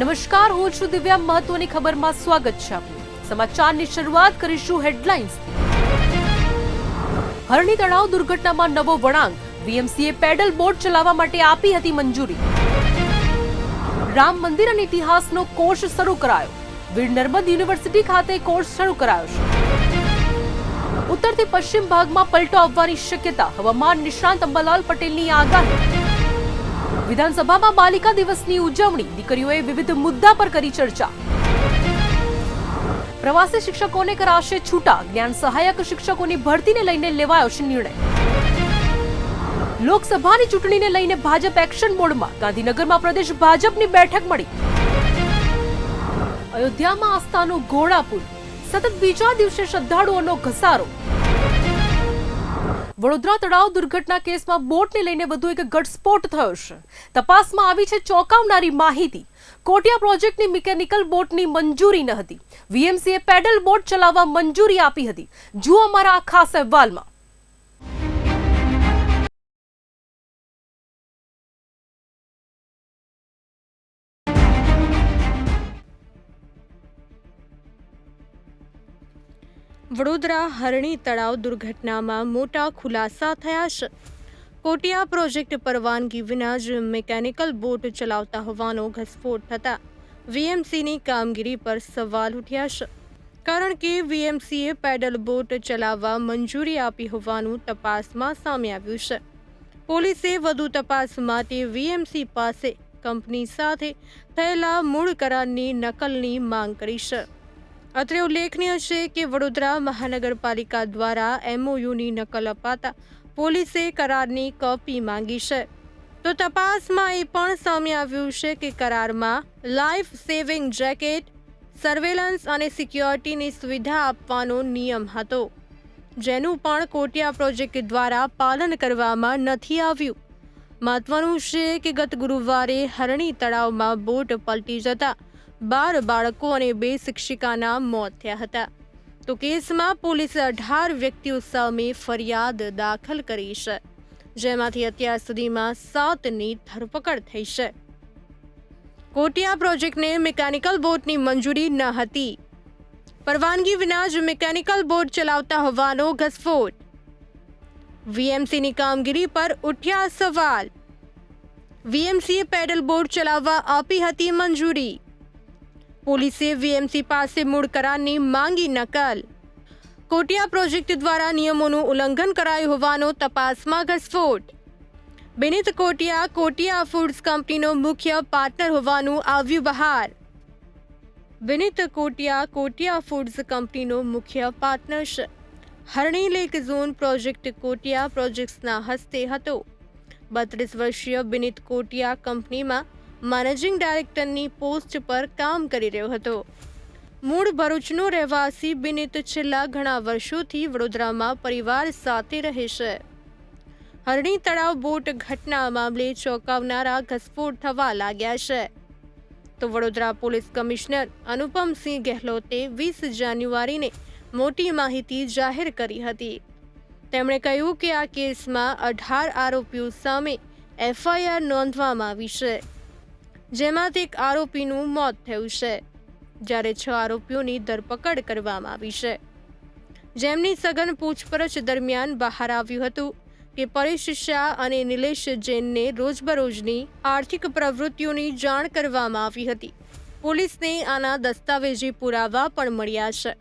નમસ્કાર, હું છું દિવ્યા. મહત્વની ખબરમાં સ્વાગત છે આપનું. સમાચારની શરૂઆત કરીશું હેડલાઇન્સથી. હરણી તળાવ દુર્ઘટનામાં નવો વળાંક. વીએમસીએ પેડલ બોટ ચલાવવા માટે આપી હતી મંજૂરી. રામ મંદિર અને ઇતિહાસનો કોર્સ શરૂ કરાયો. વીર નર્મદ યુનિવર્સિટી ખાતે કોર્સ શરૂ કરાયો છે. ઉત્તરથી પશ્ચિમ ભાગમાં પલટો આવવાની શક્યતા. હવામાન નિષ્ણાંત અંબાલાલ પટેલની આગાહી. વિધાનસભામાં બાલિકા દિવસની ઉજવણી. દીકરીઓએ વિવિધ મુદ્દા પર કરી ચર્ચા. પ્રવાસી શિક્ષકોને કરાશે છૂટા. જ્ઞાન સહાયક શિક્ષકોની ભરતીને લઈને લેવાયો છે નિર્ણય. લોકસભાની ચૂંટણીને લઈને ભાજપ એક્શન મોડમાં. ગાંધીનગરમાં પ્રદેશ ભાજપની બેઠક મળી. અયોધ્યામાં આસ્થાનો ઘોડાપુર. સતત બીજા દિવસે શ્રદ્ધાળુઓનો ઘસારો. વડોદરા તળાવ દુર્ઘટના કેસમાં બોટને લઈને વધુ એક ઘટસ્ફોટ થયો છે. તપાસમાં આવી છે ચોંકાવનારી માહિતી. કોટિયા પ્રોજેક્ટની મિકેનિકલ બોટની મંજૂરી ન હતી. વીએમસીએ પેડલ બોટ ચલાવવા મંજૂરી આપી હતી. જુઓ અમારા આ ખાસ અહેવાલમાં. વડોદરા હરણી તળાવ દુર્ઘટનામાં મોટા ખુલાસા થયા છે. કોટિયા પ્રોજેક્ટ પરવાનગી વિના જ મિકેનિકલ બોટ ચલાવતા હોવાનો ઘટસ્ફોટ થતા વીએમસીની કામગીરી પર સવાલ ઉઠ્યા છે. કારણ કે વીએમસીએ પેડલ બોટ ચલાવવા મંજૂરી આપી હોવાનું તપાસમાં સામે આવ્યું છે. પોલીસે વધુ તપાસ માટે વીએમસી પાસે કંપની સાથે થયેલા મૂળ કરારની નકલની માંગ કરી છે. અત્રે ઉલ્લેખનીય છે કે વડોદરા મહાનગરપાલિકા દ્વારા એમઓયુની નકલ અપાતા પોલીસે કરારની કોપી માંગી છે. તો તપાસમાં એ પણ સામે આવ્યું છે કે કરારમાં લાઈફ સેવિંગ જેકેટ, સર્વેલન્સ અને સિક્યોરિટીની સુવિધા આપવાનો નિયમ હતો, જેનું પણ કોટિયા પ્રોજેક્ટ દ્વારા પાલન કરવામાં નથી આવ્યું. મહત્વનું છે કે ગત ગુરુવારે હરણી તળાવમાં બોટ પલટી જતા 12 બાળકો અને 2 શિક્ષિકાના મોત થયા હતા. તો કેસમાં પોલીસે 18 વ્યક્તિઓ સામે ફરિયાદ દાખલ કરી છે, જેમાંથી અત્યાર સુધીમાં 7ની ધરપકડ થઈ છે. કોટિયા પ્રોજેક્ટને મિકેનિકલ બોટની મંજૂરી ન હતી. પરવાનગી વિના જ મિકેનિકલ બોટ ચલાવતા હોવાનો ઘટસ્ફોટ. વીએમસીની કામગીરી પર ઉઠ્યા સવાલ. વીએમસીએ પેડલ બોટ ચલાવવા આપી હતી મંજૂરી. પોલીસે વીએમસી પાસે મૂળ કરારની માંગી નકલ. કોટિયા પ્રોજેક્ટ દ્વારા નિયમોનું ઉલ્લંઘન કરાયું હોવાનો તપાસમાં ઘટસ્ફોટ. બિનિત કોટિયા કોટિયા ફૂડ્સ કંપનીનો મુખ્ય પાર્ટનર હોવાનું આવ્યું બહાર. બિનિત કોટિયા કોટિયા ફૂડ્સ કંપનીનો મુખ્ય પાર્ટનર છે. હરણી લેક ઝોન પ્રોજેક્ટ કોટિયા પ્રોજેક્ટ્સના હસ્તે હતો. 32 વર્ષીય બિનિત કોટિયા કંપનીમાં મેનેજિંગ ડાયરેક્ટરની પોસ્ટ પર કામ કરી રહ્યો હતો. મૂળ ભરૂચનો રહેવાસી બિનિત છેલ્લા ઘણા વર્ષોથી વડોદરામાં પરિવાર સાથે રહે છે. હરણી તળાવ બોટ ઘટના મામલે ચોંકાવનારા ઘટસ્ફોટ થવા લાગ્યા છે. તો વડોદરા પોલીસ કમિશનર અનુપમસિંહ ગેહલોતે 20 જાન્યુઆરીને મોટી માહિતી જાહેર કરી હતી. તેમણે કહ્યું કે આ કેસમાં 18 આરોપીઓ સામે એફઆઈઆર નોંધવામાં આવી છે, જેમાંથી એક આરોપીનું મોત થયું છે, જ્યારે 6 આરોપીઓની ધરપકડ કરવામાં આવી છે, જેમની સઘન પૂછપરછ દરમિયાન બહાર આવ્યું હતું કે પરેશ શાહ અને નિલેશ જૈનને રોજબરોજની આર્થિક પ્રવૃત્તિઓની જાણ કરવામાં આવી હતી. પોલીસને આના દસ્તાવેજી પુરાવા પણ મળ્યા છે.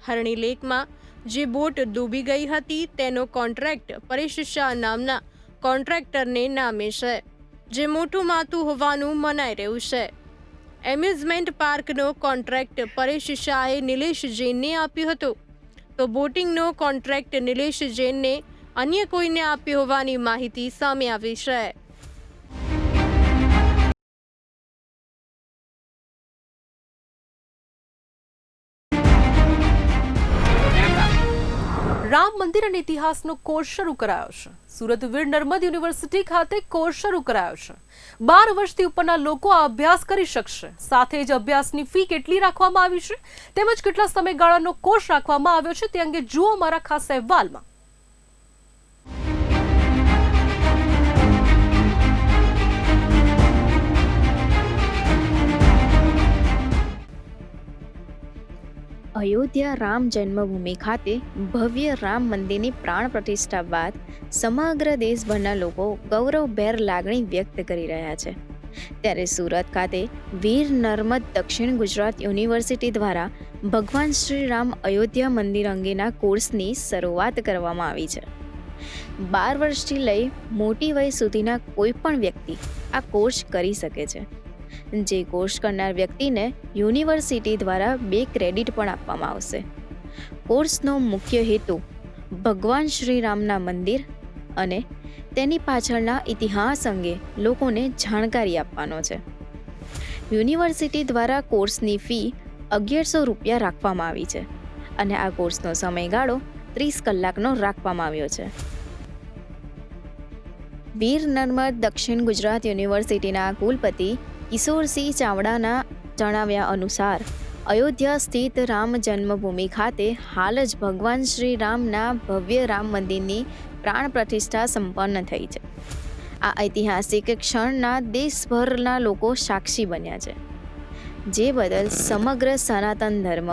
હરણી લેકમાં જે બોટ ડૂબી ગઈ હતી તેનો કોન્ટ્રાક્ટ પરેશ શાહ નામના કોન્ટ્રાક્ટરને નામે છે, જે મોટું માથું હોવાનું મનાઈ રહ્યું છે. એમ્યુઝમેન્ટ પાર્કનો કોન્ટ્રાક્ટ પરેશ શાહે નિલેશ જૈનને આપ્યો હતો, તો બોટિંગનો કોન્ટ્રાક્ટ નિલેશ જૈનને અન્ય કોઈને આપ્યો હોવાની માહિતી સામે આવી છે. રામ મંદિર અને ઇતિહાસનો કોર્સ શરૂ કરાયો છે. સુરત વીર નર્મદ યુનિવર્સિટી ખાતે કોર્સ શરૂ કરાયો છે. 12 વર્ષથી ઉપરના લોકો આ અભ્યાસ કરી શકશે. સાથે જ અભ્યાસની ફી કેટલી રાખવામાં આવી છે તેમજ કેટલા સમયગાળાનો કોર્સ રાખવામાં આવ્યો છે તે અંગે જુઓ અમારા ખાસ અહેવાલમાં. અયોધ્યા રામ જન્મભૂમિ ખાતે ભવ્ય રામ મંદિરની પ્રાણ પ્રતિષ્ઠા બાદ સમગ્ર દેશભરના લોકો ગૌરવભેર લાગણી વ્યક્ત કરી રહ્યા છે. ત્યારે સુરત ખાતે વીર નર્મદ દક્ષિણ ગુજરાત યુનિવર્સિટી દ્વારા ભગવાન શ્રી રામ અયોધ્યા મંદિર અંગેના કોર્સની શરૂઆત કરવામાં આવી છે. 12 વર્ષથી લઈ મોટી વય સુધીના કોઈ પણ વ્યક્તિ આ કોર્સ કરી શકે છે. જે કોર્સ કરનાર વ્યક્તિને યુનિવર્સિટી દ્વારા 2 ક્રેડિટ પણ આપવામાં આવશે. કોર્સનો મુખ્ય હેતુ ભગવાન શ્રી રામના મંદિર અને તેની પાછળના ઇતિહાસ અંગે લોકોને જાણકારી આપવાનો છે. યુનિવર્સિટી દ્વારા કોર્સની ફી 1100 રૂપિયા રાખવામાં આવી છે અને આ કોર્સનો સમયગાળો 30 કલાકનો રાખવામાં આવ્યો છે. વીર નર્મદ દક્ષિણ ગુજરાત યુનિવર્સિટીના કુલપતિ કિશોરસિંહ ચાવડાના જણાવ્યા અનુસાર અયોધ્યા સ્થિત રામ જન્મભૂમિ ખાતે હાલ જ ભગવાન શ્રી રામના ભવ્ય રામ મંદિરની પ્રાણ પ્રતિષ્ઠા સંપન્ન થઈ છે. આ ઐતિહાસિક ક્ષણના દેશભરના લોકો સાક્ષી બન્યા છે, જે બદલ સમગ્ર સનાતન ધર્મ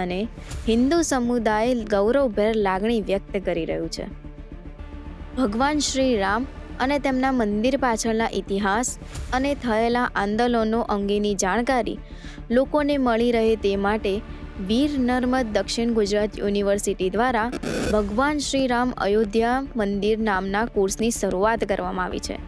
અને હિન્દુ સમુદાય ગૌરવભેર લાગણી વ્યક્ત કરી રહ્યું છે. ભગવાન શ્રી રામ અને તેમના મંદિર પાછળના ઇતિહાસ અને થયેલા આંદોલનો અંગેની જાણકારી લોકોને મળી રહે તે માટે વીર નર્મદ દક્ષિણ ગુજરાત યુનિવર્સિટી દ્વારા ભગવાન શ્રી રામ અયોધ્યા મંદિર નામના કોર્સની શરૂઆત કરવામાં આવી છે.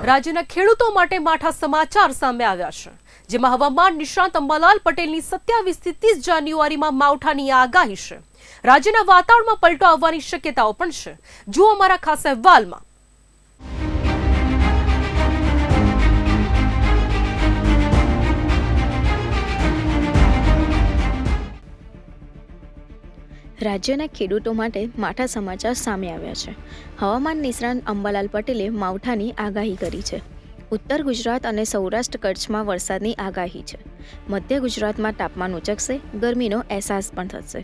રાજ્યના ખેડૂતો માટે માઠા સમાચાર સામે આવ્યા છે, જેમાં હવામાન નિષ્ણાત અંબાલાલ પટેલની 27 થી 30 જાન્યુઆરીમાં માવઠાની આગાહી છે. રાજ્યના વાતાવરણમાં પલટો આવવાની શક્યતાઓ પણ છે. જુઓ અમારા ખાસ અહેવાલમાં. રાજ્યના ખેડૂતો માટે માઠા સમાચાર સામે આવ્યા છે. હવામાન નિષ્ણાત અંબાલાલ પટેલે માવઠાની આગાહી કરી છે. ઉત્તર ગુજરાત અને સૌરાષ્ટ્ર કચ્છમાં વરસાદની આગાહી છે. મધ્ય ગુજરાતમાં તાપમાન ઉચકશે, ગરમીનો અહેસાસ પણ થશે.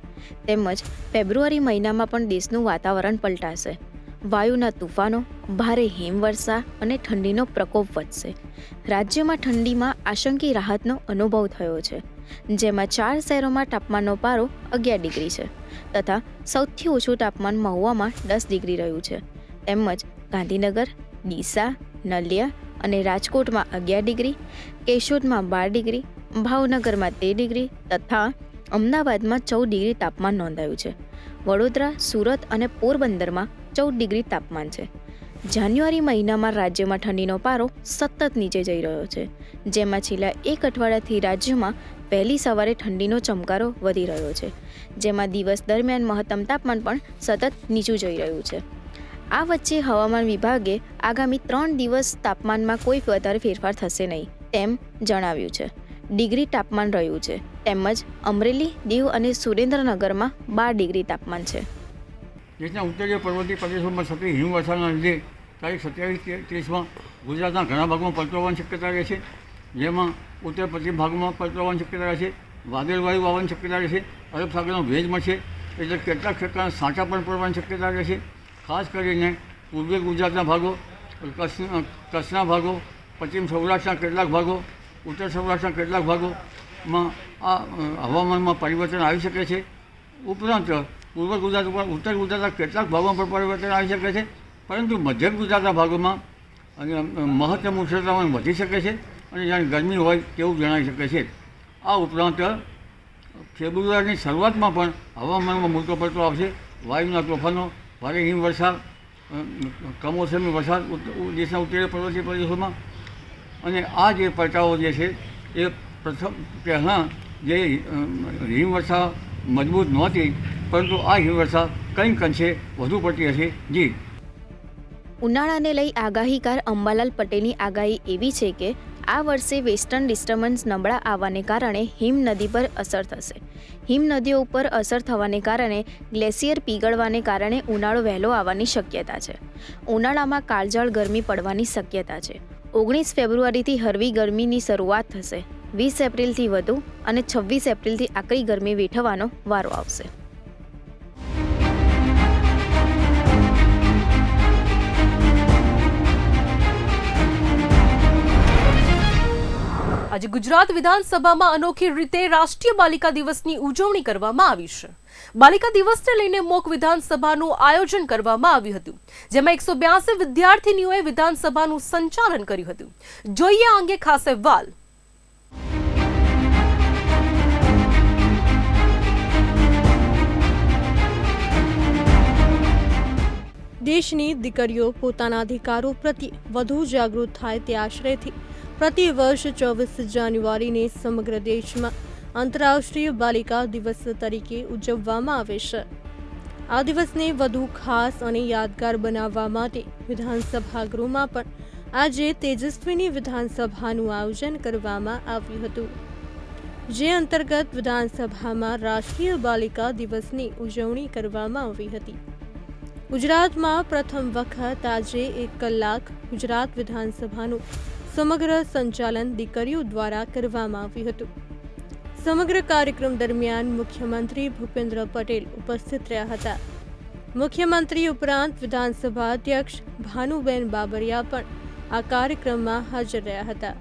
તેમજ ફેબ્રુઆરી મહિનામાં પણ દેશનું વાતાવરણ પલટાશે. વાયુના તુફાનો, ભારે હિમવર્ષા અને ઠંડીનો પ્રકોપ વધશે. રાજ્યમાં ઠંડીમાં આંશિક રાહતનો અનુભવ થયો છે, જેમાં 4 શહેરોમાં તાપમાનનો પારો 11 ડિગ્રી છે તથા સૌથી ઓછું તાપમાન મહુવામાં 10 ડિગ્રી રહ્યું છે. તેમજ ગાંધીનગર, ડીસા, નલિયા અને રાજકોટમાં 11 ડિગ્રી, કેશોદમાં 12 ડિગ્રી, ભાવનગરમાં 13 ડિગ્રી તથા અમદાવાદમાં 14 ડિગ્રી તાપમાન નોંધાયું છે. વડોદરા, સુરત અને પોરબંદરમાં 14 ડિગ્રી તાપમાન છે. જાન્યુઆરી મહિનામાં રાજ્યમાં ઠંડીનો પારો સતત નીચે જઈ રહ્યો છે, જેમાં છેલ્લા 1 અઠવાડિયાથી રાજ્યમાં વહેલી સવારે ઠંડીનો ચમકારો વધી રહ્યો છે, જેમાં દિવસ દરમિયાન મહત્તમ તાપમાન પણ સતત નીચું જઈ રહ્યું છે. આ વચ્ચે હવામાન વિભાગે આગામી 3 દિવસ તાપમાનમાં કોઈ વધારે ફેરફાર થશે નહીં તેમ જણાવ્યું છે. ડિગ્રી તાપમાન રહ્યું છે. તેમજ અમરેલી, દીવ અને સુરેન્દ્રનગરમાં 12 ડિગ્રી તાપમાન છે. દેશના ઉત્તરીય પર્વતીય પ્રદેશોમાં સતત હિમવર્ષાના લીધે તારીખ 27-30માં ગુજરાતના ઘણા ભાગમાં પલટો આવવાની શક્યતા રહે છે, જેમાં ઉત્તર પશ્ચિમ ભાગમાં પલટો આવવાની શક્યતા રહે છે. વાદળવાયુ આવવાની શક્યતા રહે છે. અરબ સાગરનો ભેજ મળશે એટલે કેટલાક ક્ષેત્રમાં સાંચા પણ પડવાની શક્યતા રહે છે. ખાસ કરીને પૂર્વીય ગુજરાતના ભાગો, કચ્છના ભાગો, પશ્ચિમ સૌરાષ્ટ્રના કેટલાક ભાગો, ઉત્તર સૌરાષ્ટ્રના કેટલાક ભાગોમાં આ હવામાનમાં પરિવર્તન આવી શકે છે. ઉપરાંત પૂર્વ ગુજરાત ઉપર ઉત્તર ગુજરાતના કેટલાક ભાગોમાં પણ પરિવર્તન આવી શકે છે, પરંતુ મધ્ય ગુજરાતના ભાગોમાં મહત્તમ ઉષ્ણતામાન વધી શકે છે અને જાણે ગરમી હોય તેવું જણાવી શકે છે. આ ઉપરાંત ફેબ્રુઆરીની શરૂઆતમાં પણ હવામાનમાં મોટો પલટો આવશે. વાયુના તોફાનો, ભારે હિમવર્ષા, કમોસમી વરસાદ દેશના ઉત્તરીય પર્વતીય પ્રદેશોમાં અને આ જે પલટાઓ જે છે એ પહેલાં જે હિમવર્ષા મજબૂત નહોતી, પરંતુ આ હિમવર્ષા કંઈક અંશે વધુ પડતી હશે. જી. ઉનાળાને લઈ આગાહીકાર અંબાલાલ પટેલની આગાહી એવી છે કે આ વર્ષે વેસ્ટર્ન ડિસ્ટર્બન્સ નબળા આવવાને કારણે હિમ નદી પર અસર થશે. હિમ નદીઓ ઉપર અસર થવાને કારણે ગ્લેશિયર પીગળવાને કારણે ઉનાળો વહેલો આવવાની શક્યતા છે. ઉનાળામાં કાળઝાળ ગરમી પડવાની શક્યતા છે. 19 ફેબ્રુઆરીથી હળવી ગરમીની શરૂઆત થશે. 20 એપ્રિલથી વધુ અને 26 એપ્રિલથી આકરી ગરમી વેઠવાનો વારો આવશે. આજે ગુજરાત વિધાનસભામાં અનોખી રીતે રાષ્ટ્રીય બાલિકા દિવસની ઉજવણી કરવામાં આવી છે. બાલિકા દિવસને લઈને મોક વિધાનસભાનું આયોજન કરવામાં આવ્યું હતું, જેમાં 182 વિદ્યાર્થીનીઓએ વિધાનસભાનું સંચાલન કર્યું હતું. જોઈએ આ અંગે ખાસ અહેવાલ. દેશની દીકરીઓ પોતાના અધિકારો પ્રત્યે વધુ જાગૃત થાય તે આશયથી પ્રતિ વર્ષ 24 જાન્યુઆરીને સમગ્ર દેશમાં આંતરરાષ્ટ્રીય બાલિકા દિવસ તરીકે ઉજવવામાં આવે છે. આ દિવસને વધુ ખાસ અને યાદગાર બનાવવા માટે વિધાનસભા ગૃહમાં પણ આજે તેજસ્વીની વિધાનસભાનું આયોજન કરવામાં આવ્યું હતું, જે અંતર્ગત વિધાનસભામાં રાષ્ટ્રીય બાલિકા દિવસની ઉજવણી કરવામાં આવી હતી. ગુજરાતમાં પ્રથમ વખત આજે 1 કલાક ગુજરાત વિધાનસભાનું સમગ્ર સંચાલન દીકરીઓ દ્વારા કરવામાં આવ્યું હતું. સમગ્ર કાર્યક્રમ દરમિયાન મુખ્યમંત્રી ભૂપેન્દ્ર પટેલ ઉપસ્થિત રહ્યા હતા. મુખ્યમંત્રી ઉપરાંત વિધાનસભા અધ્યક્ષ ભાનુબેન બાબરિયા પણ આ કાર્યક્રમમાં હાજર રહ્યા હતા.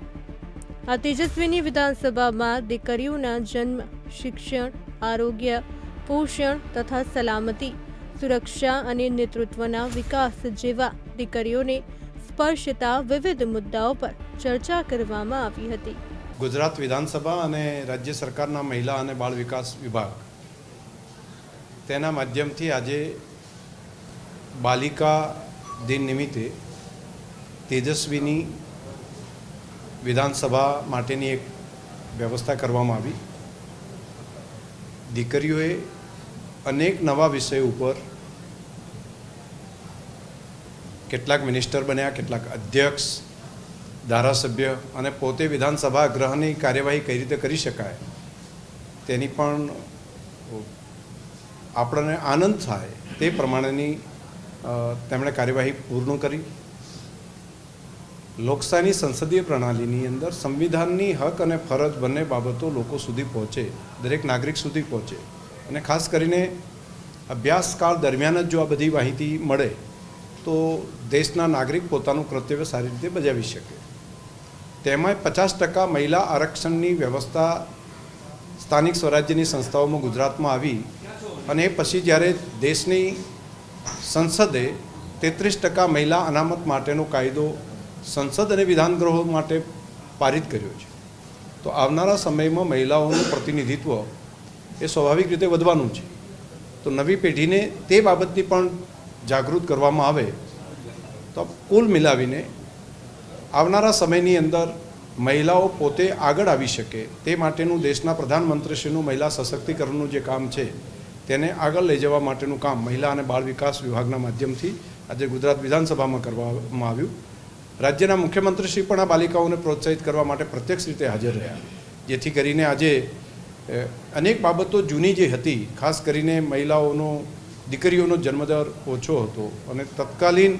આ તેજસ્વીની વિધાનસભામાં દીકરીઓના જન્મ, શિક્ષણ, આરોગ્ય, પોષણ તથા સલામતી, સુરક્ષા અને નેતૃત્વના વિકાસ જેવા દીકરીઓને સ્પર્શતા વિવિધ મુદ્દાઓ પર ચર્ચા કરવામાં આવી હતી. ગુજરાત વિધાનસભા અને રાજ્ય સરકારના મહિલા અને બાળ વિકાસ વિભાગ તેના માધ્યમથી આજે બાલિકા દિન નિમિત્તે તેજસ્વીની વિધાનસભા માટેની એક વ્યવસ્થા કરવામાં આવી. દીકરીઓએ અનેક નવા વિષયો ઉપર કેટલાક મિનિસ્ટર બન્યા, કેટલાક અધ્યક્ષ, ધારાસભ્ય અને પોતે વિધાનસભા ગૃહની કાર્યવાહી કઈ રીતે કરી શકાય તેની પણ આપણને આનંદ થાય તે પ્રમાણેની તેમણે કાર્યવાહી પૂર્ણ કરી. લોકશાહીની સંસદીય પ્રણાલીની અંદર સંવિધાનની હક અને ફરજ બંને બાબતો લોકો સુધી પહોંચે, દરેક નાગરિક સુધી પહોંચે અને ખાસ કરીને અભ્યાસકાળ દરમિયાન જ જો આ બધી માહિતી મળે તો દેશના નાગરિક પોતાનું કર્તવ્ય સારી રીતે બજાવી શકે. તેમાં 50% મહિલા આરક્ષણની વ્યવસ્થા સ્થાનિક સ્વરાજ્યની સંસ્થાઓમાં ગુજરાતમાં આવી અને એ પછી જ્યારે દેશની સંસદે 33% મહિલા અનામત માટેનો કાયદો સંસદ અને વિધાનગૃહો માટે પારિત કર્યો છે, તો આવનારા સમયમાં મહિલાઓનું પ્રતિનિધિત્વ એ સ્વાભાવિક રીતે વધવાનું છે. તો નવી પેઢીને તે બાબતની પણ જાગૃત કરવામાં આવે તો કુલ મિલાવીને આવનારા સમયની અંદર મહિલાઓ પોતે આગળ આવી શકે તે માટેનું દેશના પ્રધાનમંત્રીશ્રીનું મહિલા સશક્તિકરણનું જે કામ છે તેને આગળ લઈ જવા માટેનું કામ મહિલા અને બાળ વિકાસ વિભાગના માધ્યમથી આજે ગુજરાત વિધાનસભામાં કરવામાં આવ્યું. રાજ્યના મુખ્યમંત્રીશ્રી પણ આ બાલિકાઓને પ્રોત્સાહિત કરવા માટે પ્રત્યક્ષ રીતે હાજર રહ્યા, જેથી કરીને આજે અનેક બાબતો જૂની જે હતી, ખાસ કરીને મહિલાઓનો, દીકરીઓનો જન્મદર ઓછો હતો અને તત્કાલીન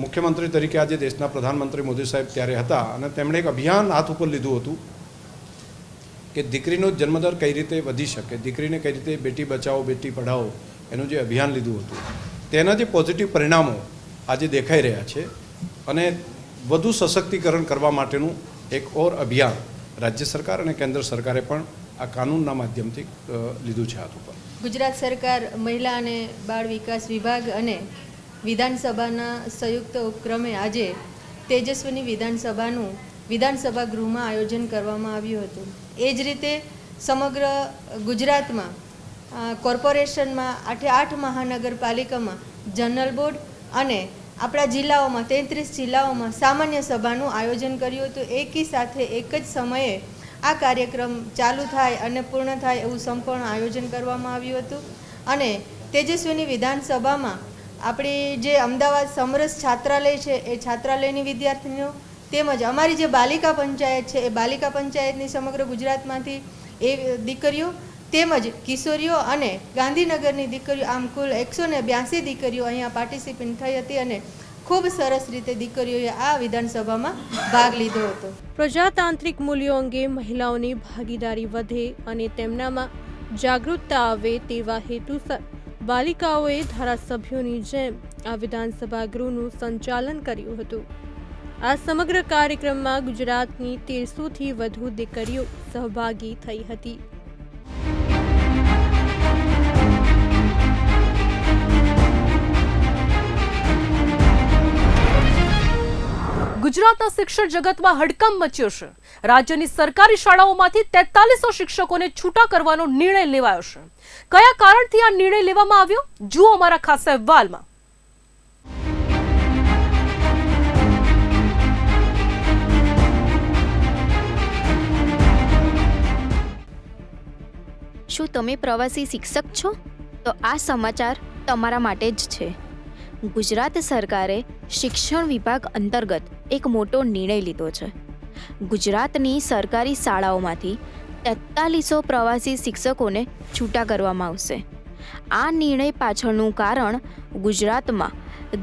મુખ્યમંત્રી તરીકે આજે દેશના પ્રધાનમંત્રી મોદી સાહેબ ત્યારે હતા અને તેમણે એક અભિયાન હાથ ઉપર લીધું હતું કે દીકરીનો જન્મદર કઈ રીતે વધી શકે, દીકરીને કઈ રીતે બેટી બચાવો બેટી પઢાઓ એનું જે અભિયાન લીધું હતું તેના જે પોઝિટિવ પરિણામો આજે દેખાઈ રહ્યા છે અને વધુ સશક્તિકરણ કરવા માટેનું એક ઓર અભિયાન રાજ્ય સરકાર અને કેન્દ્ર સરકારે પણ આ કાનૂનના માધ્યમથી લીધું છે હાથ ઉપર. ગુજરાત સરકાર મહિલા અને બાળ વિકાસ વિભાગ અને વિધાનસભાના સંયુક્ત ઉપક્રમે આજે તેજસ્વીની વિધાનસભાનું વિધાનસભા ગૃહમાં આયોજન કરવામાં આવ્યું હતું. એ જ રીતે સમગ્ર ગુજરાતમાં કોર્પોરેશનમાં 8 મહાનગરપાલિકામાં જનરલ બોર્ડ અને આપણા જિલ્લાઓમાં 33 જિલ્લાઓમાં સામાન્ય સભાનું આયોજન કર્યું હતું. એકી સાથે એક જ સમયે આ કાર્યક્રમ ચાલુ થાય અને પૂર્ણ થાય એવું સંપૂર્ણ આયોજન કરવામાં આવ્યું હતું. અને તેજસ્વીની વિધાનસભામાં આપણી જે અમદાવાદ સમરસ છાત્રાલય છે એ છાત્રાલયની વિદ્યાર્થીનીઓ તેમજ અમારી જે બાલિકા પંચાયત છે એ બાલિકા પંચાયતની સમગ્ર ગુજરાતમાંથી એ દીકરીઓ તેમજ કિશોરીઓ અને ગાંધીનગરની દીકરીઓ, આમ કુલ 182 દીકરીઓ અહીંયા પાર્ટિસિપેટ થઈ હતી અને ખૂબ સરસ રીતે દીકરીઓએ આ વિધાનસભામાં ભાગ લીધો હતો. પ્રજાતાંત્રિક મૂલ્યો અંગે મહિલાઓની ભાગીદારી વધે અને તેમનામાં જાગૃતતા આવે તેવા હેતુસર બાલિકાઓએ ધારાસભ્યોની જેમ આ વિધાનસભા ગૃહનું સંચાલન કર્યું હતું. આ સમગ્ર કાર્યક્રમમાં ગુજરાતની 1300થી વધુ દીકરીઓ સહભાગી થઈ હતી. ગુજરાતના શિક્ષણ જગતમાં હડકંપ મચ્યો છે. રાજ્યની સરકારી શાળાઓમાંથી 4300 શિક્ષકોને છૂટા કરવાનો નિર્ણય લેવાયો છે. કયા કારણથી આ નિર્ણય લેવામાં આવ્યો? જુઓ અમારા ખાસ અહેવાલમાં. શું તમે પ્રવાસી શિક્ષક છો? તો આ સમાચાર તમારા માટે જ છે. ગુજરાત સરકારે શિક્ષણ વિભાગ અંતર્ગત એક મોટો નિર્ણય લીધો છે. ગુજરાતની સરકારી શાળાઓમાંથી 4300 પ્રવાસી શિક્ષકોને છૂટા કરવામાં આવશે. આ નિર્ણય પાછળનું કારણ ગુજરાતમાં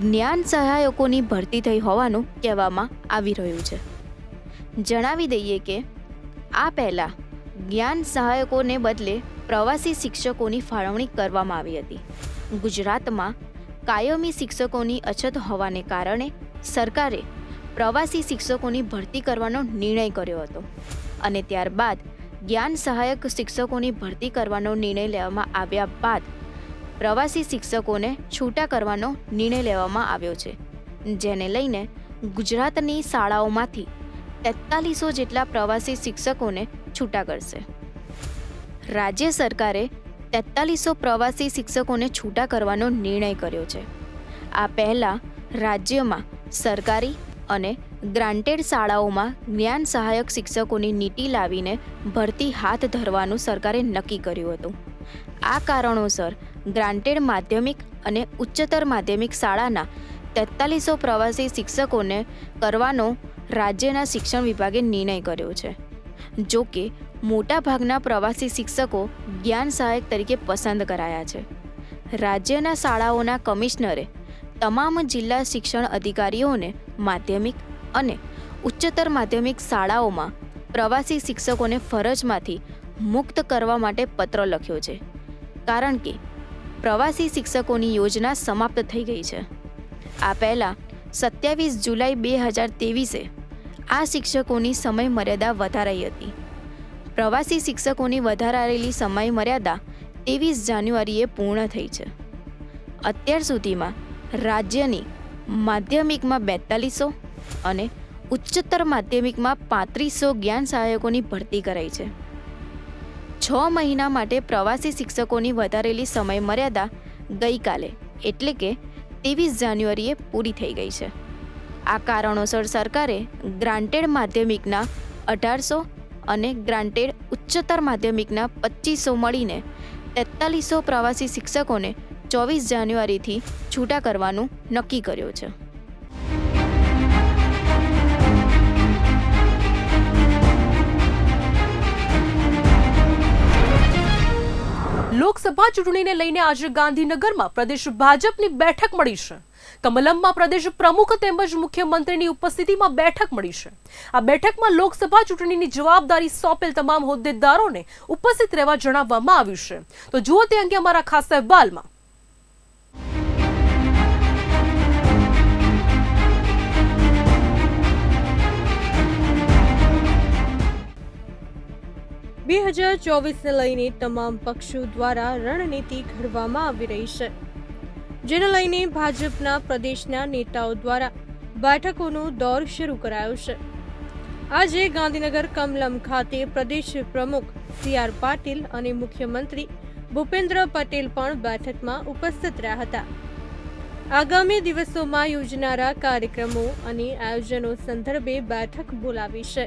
જ્ઞાન સહાયકોની ભરતી થઈ હોવાનું કહેવામાં આવી રહ્યું છે. જણાવી દઈએ કે આ પહેલાં જ્ઞાન સહાયકોને બદલે પ્રવાસી શિક્ષકોની ફાળવણી કરવામાં આવી હતી. ગુજરાતમાં કાયમી શિક્ષકોની અછત હોવાને કારણે સરકારે પ્રવાસી શિક્ષકોની ભરતી કરવાનો નિર્ણય કર્યો હતો અને ત્યારબાદ જ્ઞાન સહાયક શિક્ષકોની ભરતી કરવાનો નિર્ણય લેવામાં આવ્યા બાદ પ્રવાસી શિક્ષકોને છૂટા કરવાનો નિર્ણય લેવામાં આવ્યો છે, જેને લઈને ગુજરાતની શાળાઓમાંથી 4300 જેટલા પ્રવાસી શિક્ષકોને છૂટા કરશે. રાજ્ય સરકારે 4300 પ્રવાસી શિક્ષકોને છૂટા કરવાનો નિર્ણય કર્યો છે. આ પહેલાં રાજ્યમાં સરકારી અને ગ્રાન્ટેડ શાળાઓમાં જ્ઞાન સહાયક શિક્ષકોની નીતિ લાવીને ભરતી હાથ ધરવાનું સરકારે નક્કી કર્યું હતું. આ કારણોસર ગ્રાન્ટેડ માધ્યમિક અને ઉચ્ચતર માધ્યમિક શાળાના 4300 પ્રવાસી શિક્ષકોને કરવાનો રાજ્યના શિક્ષણ વિભાગે નિર્ણય કર્યો છે. જો કે મોટાભાગના પ્રવાસી શિક્ષકો જ્ઞાન સહાયક તરીકે પસંદ કરાયા છે. રાજ્યના શાળાઓના કમિશનરે તમામ જિલ્લા શિક્ષણ અધિકારીઓને માધ્યમિક અને ઉચ્ચતર માધ્યમિક શાળાઓમાં પ્રવાસી શિક્ષકોને ફરજમાંથી મુક્ત કરવા માટે પત્ર લખ્યો છે, કારણ કે પ્રવાસી શિક્ષકોની યોજના સમાપ્ત થઈ ગઈ છે. આ પહેલાં 27 જુલાઈ 2023 આ શિક્ષકોની સમય મર્યાદા વધારાઈ હતી. પ્રવાસી શિક્ષકોની વધારાયેલી સમય મર્યાદા 23 જાન્યુઆરીએ પૂર્ણ થઈ છે. અત્યાર સુધીમાં રાજ્યની માધ્યમિકમાં 4200 અને ઉચ્ચતર માધ્યમિકમાં 3500 જ્ઞાન સહાયકોની ભરતી કરાઈ છે. 6 મહિના માટે પ્રવાસી શિક્ષકોની વધારેલી સમય મર્યાદા ગઈકાલે એટલે કે 23 જાન્યુઆરીએ પૂરી થઈ ગઈ છે. આ કારણોસર સરકારે ગ્રાન્ટેડ માધ્યમિકના 1800 અને ગ્રાન્ટેડ ઉચ્ચતર માધ્યમિકના 2500 મળીને 4300 પ્રવાસી શિક્ષકોને 24 જાન્યુઆરીથી છૂટા કરવાનું નક્કી કર્યું છે. લોકસભા ચૂંટણીને લઈને આજે ગાંધીનગરમાં પ્રદેશ ભાજપની બેઠક મળી છે. કમલમમાં પ્રદેશ પ્રમુખ તેમજ મુખ્યમંત્રીની ઉપસ્થિતિમાં બેઠક મળી છે. આ બેઠકમાં લોકસભા ચૂંટણીની જવાબદારી સોંપેલ તમામ હોદ્દેદારોને ઉપસ્થિત રહેવા જણાવવામાં આવ્યું છે. તો જુઓ તે અંગે અમારા ખાસ અહેવાલમાં. બે 2024ને લઈને તમામ પક્ષો દ્વારા રણનીતિ ઘડવામાં આવી રહી છે, જેને લઈને ભાજપના પ્રદેશના નેતાઓ દ્વારા બેઠકોનો દોર શરૂ કરાયો છે. આજે ગાંધીનગર કમલમ ખાતે પ્રદેશ પ્રમુખ CR પાટીલ અને મુખ્યમંત્રી ભૂપેન્દ્ર પટેલ પણ બેઠકમાં ઉપસ્થિત રહ્યા હતા. આગામી દિવસોમાં યોજનારા કાર્યક્રમો અને આયોજનો સંદર્ભે બેઠક બોલાવી છે.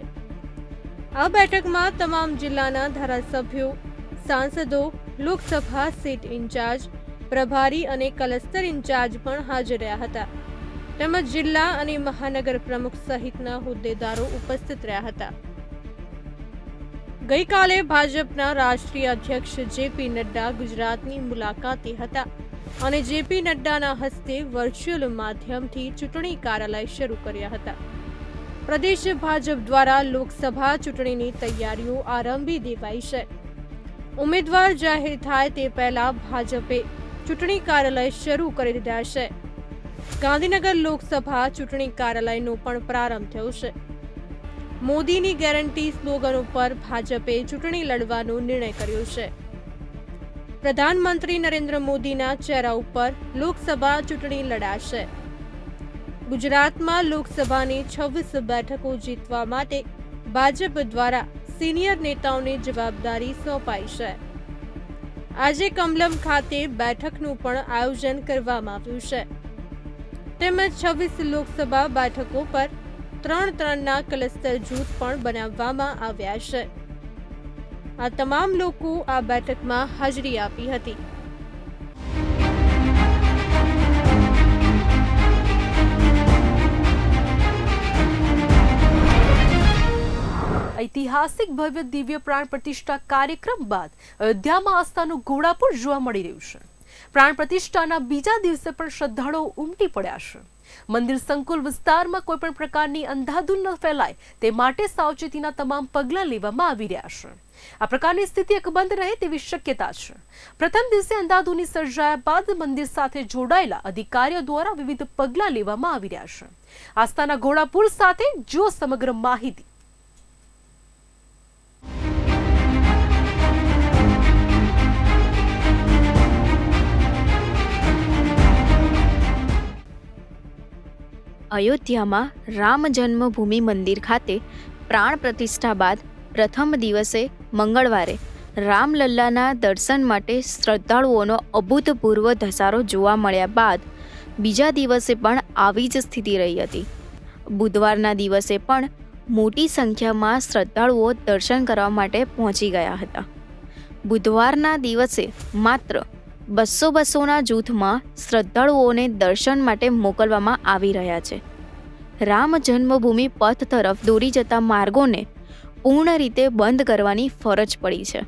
આ બેઠકમાં તમામ જિલ્લાના ધારાસભ્યો, સાંસદો, લોકસભા સીટ ઇન્ચાર્જ, પ્રભારી અને ક્લસ્ટર ઇન્ચાર્જ પણ હાજર રહ્યા હતા. તેમજ જિલ્લા અને મહાનગર પ્રમુખ સહિતના હોદ્દેદારો ઉપસ્થિત રહ્યા હતા. ગઈકાલે ભાજપના રાષ્ટ્રીય અધ્યક્ષ JP નડ્ડા ગુજરાતની મુલાકાતે હતા અને JP નડ્ડાના હસ્તે વર્ચ્યુઅલ માધ્યમથી ચૂંટણી કાર્યાલય શરૂ કર્યા હતા. પ્રદેશ ભાજપ દ્વારા લોકસભા ચૂંટણીની તૈયારીઓ આરંભી દેવાઈ છે. ઉમેદવાર જાહેર થાય તે પહેલા ભાજપે ચૂંટણી કાર્યાલય શરૂ કરી દીધા છે. ગાંધીનગર લોકસભા ચૂંટણી કાર્યાલયનો પણ પ્રારંભ થયો છે. મોદીની ગેરંટી સ્લોગન ઉપર ભાજપે ચૂંટણી લડવાનો નિર્ણય કર્યો છે. પ્રધાનમંત્રી નરેન્દ્ર મોદીના ચહેરા ઉપર લોકસભા ચૂંટણી લડાશે. ગુજરાતમાં લોકસભાની 26 બેઠકો જીતવા માટે ભાજપ દ્વારા સિનિયર નેતાઓને જવાબદારી સોંપાઈ છે. આજે કમલમ ખાતે બેઠકનું પણ આયોજન કરવામાં આવ્યું છે. તેમજ 26 લોકસભા બેઠકો પર 3-3ના ક્લસ્ટર જૂથ પણ બનાવવામાં આવ્યા છે. આ તમામ લોકો આ બેઠકમાં હાજરી આપી હતી. ઐતિહાસિક ભવ્ય દિવ્ય પ્રાણ પ્રતિષ્ઠા કાર્યક્રમ બાદ અયોધ્યામાં આસ્થાનું ઘોડાપુર જોવા મળી રહ્યું છે. પ્રાણ પ્રતિષ્ઠાના બીજા દિવસે પણ શ્રદ્ધાળુઓ ઉમટી પડ્યા છે. મંદિર સંકુલ વિસ્તારમાં કોઈ પણ પ્રકારની અંધાધૂંધ ન ફેલાય તે માટે સાવચેતીના તમામ પગલાં લેવામાં આવી રહ્યા છે. આ પ્રકારની સ્થિતિ અકબંધ રહે તેવી શક્યતા છે. પ્રથમ દિવસે અંધાધૂંધી સર્જાયા બાદ મંદિર સાથે જોડાયેલા અધિકારીઓ દ્વારા વિવિધ પગલાં લેવામાં આવી રહ્યા છે. આસ્થાના ઘોડાપુર સાથે જો સમગ્ર માહિતી. અયોધ્યામાં રામ જન્મભૂમિ મંદિર ખાતે પ્રાણ પ્રતિષ્ઠા બાદ પ્રથમ દિવસે મંગળવારે રામલલ્લાના દર્શન માટે શ્રદ્ધાળુઓનો અભૂતપૂર્વ ધસારો જોવા મળ્યા બાદ બીજા દિવસે પણ આવી જ સ્થિતિ રહી હતી. બુધવારના દિવસે પણ મોટી સંખ્યામાં શ્રદ્ધાળુઓ દર્શન કરવા માટે પહોંચી ગયા હતા. બુધવારના દિવસે માત્ર 200-200ના જૂથમાં શ્રદ્ધાળુઓને દર્શન માટે મોકલવામાં આવી રહ્યા છે. રામ જન્મભૂમિ પથ તરફ દોરી જતા માર્ગોને પૂર્ણ રીતે બંધ કરવાની ફરજ પડી છે.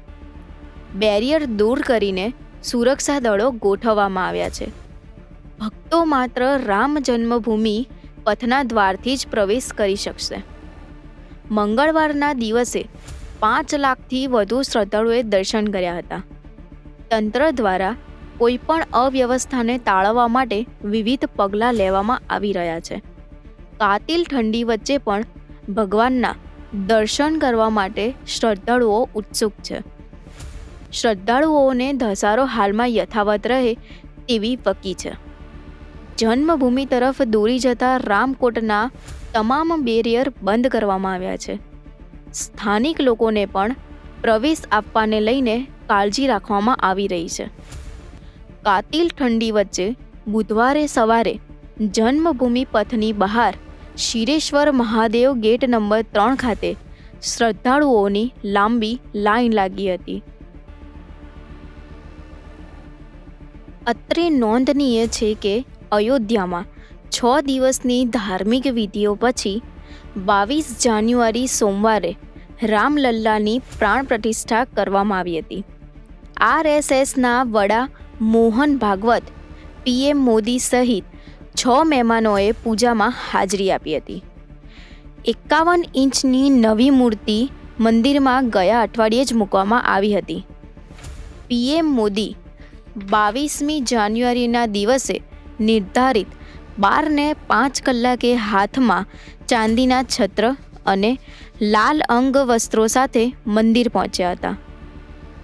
બેરિયર દૂર કરીને સુરક્ષા દળો ગોઠવવામાં આવ્યા છે. ભક્તો માત્ર રામ જન્મભૂમિ પથના દ્વારથી જ પ્રવેશ કરી શકશે. મંગળવારના દિવસે 5 લાખથી વધુ શ્રદ્ધાળુઓએ દર્શન કર્યા હતા. તંત્ર દ્વારા કોઈપણ અવ્યવસ્થાને ટાળવા માટે વિવિધ પગલાં લેવામાં આવી રહ્યા છે. કાતિલ ઠંડી વચ્ચે પણ ભગવાનના દર્શન કરવા માટે શ્રદ્ધાળુઓ ઉત્સુક છે. શ્રદ્ધાળુઓને ધસારો હાલમાં યથાવત રહે તેવી વકી છે. જન્મભૂમિ તરફ દોરી જતા રામકોટના તમામ બેરિયર બંધ કરવામાં આવ્યા છે. સ્થાનિક લોકોને પણ પ્રવેશ આપવાને લઈને કાળજી રાખવામાં આવી રહી છે. કાતિલ ઠંડી વચ્ચે બુધવારે સવારે જન્મભૂમિ પથની બહાર શિરેશ્વર મહાદેવ ગેટ નંબર 3 ખાતે શ્રદ્ધાળુઓની લાંબી લાઈન લાગી હતી. અત્રે નોંધનીય છે કે અયોધ્યામાં 6 દિવસની ધાર્મિક વિધિઓ પછી 22 જાન્યુઆરી સોમવારે રામલલ્લાની પ્રાણ પ્રતિષ્ઠા કરવામાં આવી હતી. RSSના વડા મોહન ભાગવત, PM મોદી સહિત 6 મહેમાનોએ પૂજામાં હાજરી આપી હતી. 51 ઇંચની નવી મૂર્તિ મંદિરમાં ગયા અઠવાડિયે જ મૂકવામાં આવી હતી. PM મોદી 22મી જાન્યુઆરીના દિવસે નિર્ધારિત 12:05 કલાકે હાથમાં ચાંદીના છત્ર અને લાલ અંગ વસ્ત્રો સાથે મંદિર પહોંચ્યા હતા.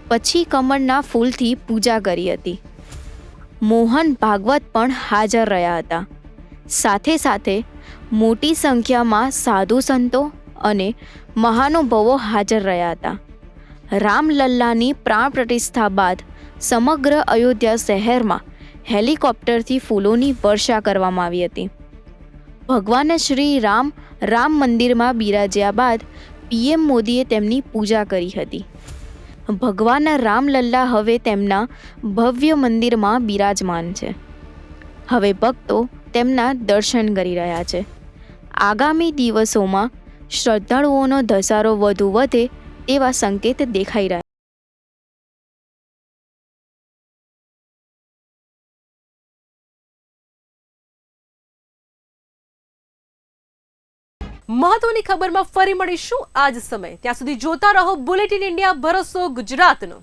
પછી કમળના ફૂલથી પૂજા કરી હતી. મોહન ભાગવત પણ હાજર રહ્યા હતા. સાથે સાથે મોટી સંખ્યામાં સાધુ સંતો અને મહાનુભાવો હાજર રહ્યા હતા. રામલલ્લાની પ્રાણ પ્રતિષ્ઠા બાદ સમગ્ર અયોધ્યા શહેરમાં હેલિકોપ્ટરથી ફૂલોની વર્ષા કરવામાં આવી હતી. ભગવાન શ્રી રામ મંદિરમાં બિરાજ્યા બાદ PM મોદીએ તેમની પૂજા કરી હતી. ભગવાન રામલલ્લા હવે તેમના ભવ્ય મંદિરમાં બિરાજમાન છે. હવે ભક્તો તેમના દર્શન કરી રહ્યા છે. આગામી દિવસોમાં શ્રદ્ધાળુઓનો ધસારો વધુ વધે તેવા સંકેત દેખાઈ રહ્યા. મહત્વની ખબરમાં ફરી મળીશું આજ સમય. ત્યાં સુધી જોતા રહો બુલેટિન ઇન્ડિયા, ભરોસો ગુજરાતનો.